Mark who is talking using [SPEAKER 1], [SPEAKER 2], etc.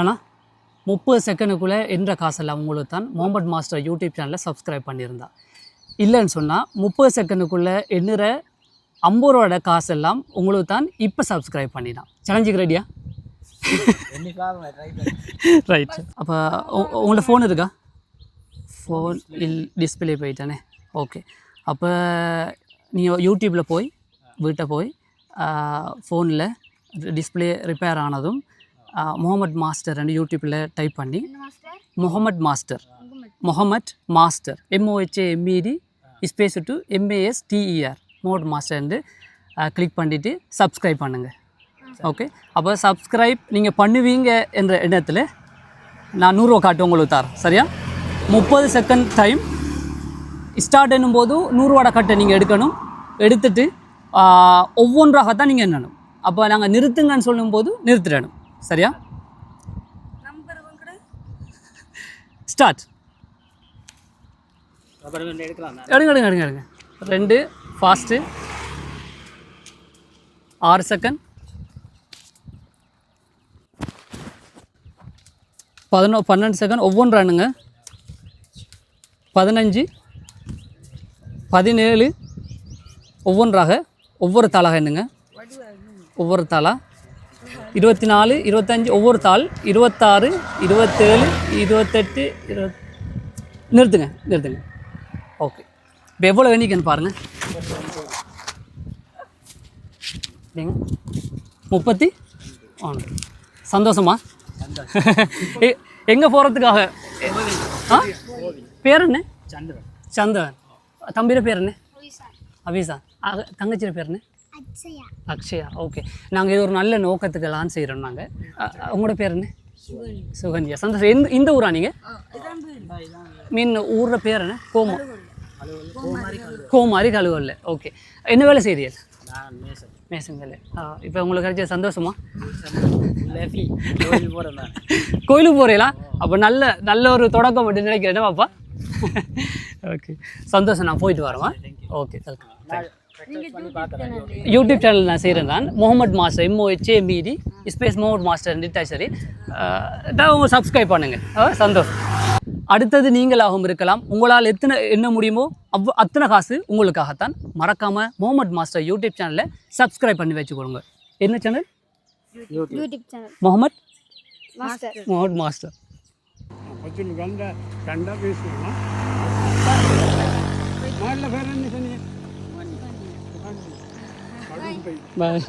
[SPEAKER 1] ஆனால் 30 செகண்டுக்குள்ளே என்ற காசெல்லாம் உங்களுக்கு தான் முகமது மாஸ்டர் யூடியூப் சேனலில் சப்ஸ்கிரைப் பண்ணியிருந்தா. இல்லைன்னு சொன்னால் 30 செகண்டுக்குள்ளே எண்ணுற 50 ரூபாயோட காசெல்லாம் உங்களுக்கு தான் இப்போ சப்ஸ்கிரைப் பண்ணிடான். சேலஞ்சுக்கு ரெடியா? ரைட். அப்போ உங்களோட ஃபோன் இருக்கா? ஃபோன் டிஸ்பிளே போயிட்டானே. ஓகே. அப்போ நீங்கள் யூடியூப்பில் போய் வீட்டை போய் ஃபோனில் டிஸ்பிளே ரிப்பேர் ஆனதும் முகமது மாஸ்டர் யூடியூப்பில் டைப் பண்ணி Mohammed master MOHAMED space to MASTER Mohammed மாஸ்டர்ன்னு கிளிக் பண்ணிவிட்டு சப்ஸ்கிரைப் பண்ணுங்கள். ஓகே. அப்போ சப்ஸ்கிரைப் நீங்கள் பண்ணுவீங்க என்ற எண்ணத்தில் நான் 100 ரூபா காட்டு உங்களுக்கு தரேன். சரியா? 30 செகண்ட் டைம் ஸ்டார்ட் என்னும்போது 100 ரூபாட கட்டை நீங்கள் எடுக்கணும். எடுத்துட்டு ஒவ்வொன்றாகத்தான் நீங்கள் எண்ணணும். அப்போ நாங்கள் நிறுத்துங்கன்னு சொல்லும்போது நிறுத்திடணும். சரியா? ஸ்டார்ட். எடுங்க 2 ஃபாஸ்ட்டு 6 செகண்ட் 12 செகண்ட் ஒவ்வொன்றானுங்க 15 17 ஒவ்வொன்றாக ஒவ்வொரு தாளாக என்னங்க ஒவ்வொரு தாளா 24 25 ஒவ்வொரு தாள் 26 27 28 20 நிறுத்துங்க. ஓகே. இப்போ எவ்வளோ வேணிக்கன்னு பாருங்கள். 30 சந்தோஷமா? எங்கே போகிறதுக்காக? பேர் என்ன? சந்திரன். தம்பியோட பேர் என்ன? அபிசா. தங்கச்சியோட பேர் என்ன? அக்ஷயா. ஓகே. நாங்கள் இது ஒரு நல்ல நோக்கத்துக்கெல்லாம் செய்கிறோம். நாங்கள் உங்களோட பேர் என்ன? சுகன்யா. சந்தோஷம். இந்த ஊரா நீங்கள்? மீன் ஊரோட பேர் என்ன? கோமாரி கழுவல்ல. ஓகே. என்ன வேலை செய்கிறீங்க? மேசன் வேலை. இப்போ உங்களுக்கு கிடைச்ச சந்தோஷமா? கோயிலுக்கு போகிறீங்களா? அப்போ நல்ல ஒரு தொடக்கம் அப்படின்னு நினைக்கிறேன் பாப்பா. ஓகே. சந்தோஷம். நான் போயிட்டு வரேன். ஓகே. யூடியூப் சேனல் நான் செய்கிறேன். நான் Mohamed master MOHAMED space Mohamed master சரி அவங்க சப்ஸ்கிரைப் பண்ணுங்கள். சந்தோஷம். அடுத்தது நீங்களாகவும் இருக்கலாம். உங்களால் எத்தனை என்ன முடியுமோ அத்தனை காசு உங்களுக்காகத்தான். மறக்காமல் முகமது மாஸ்டர் யூடியூப் சேனலில் சப்ஸ்கிரைப் பண்ணி வச்சுக்கொடுங்க. என்ன channel? YouTube channel Mohammed master. பாய்.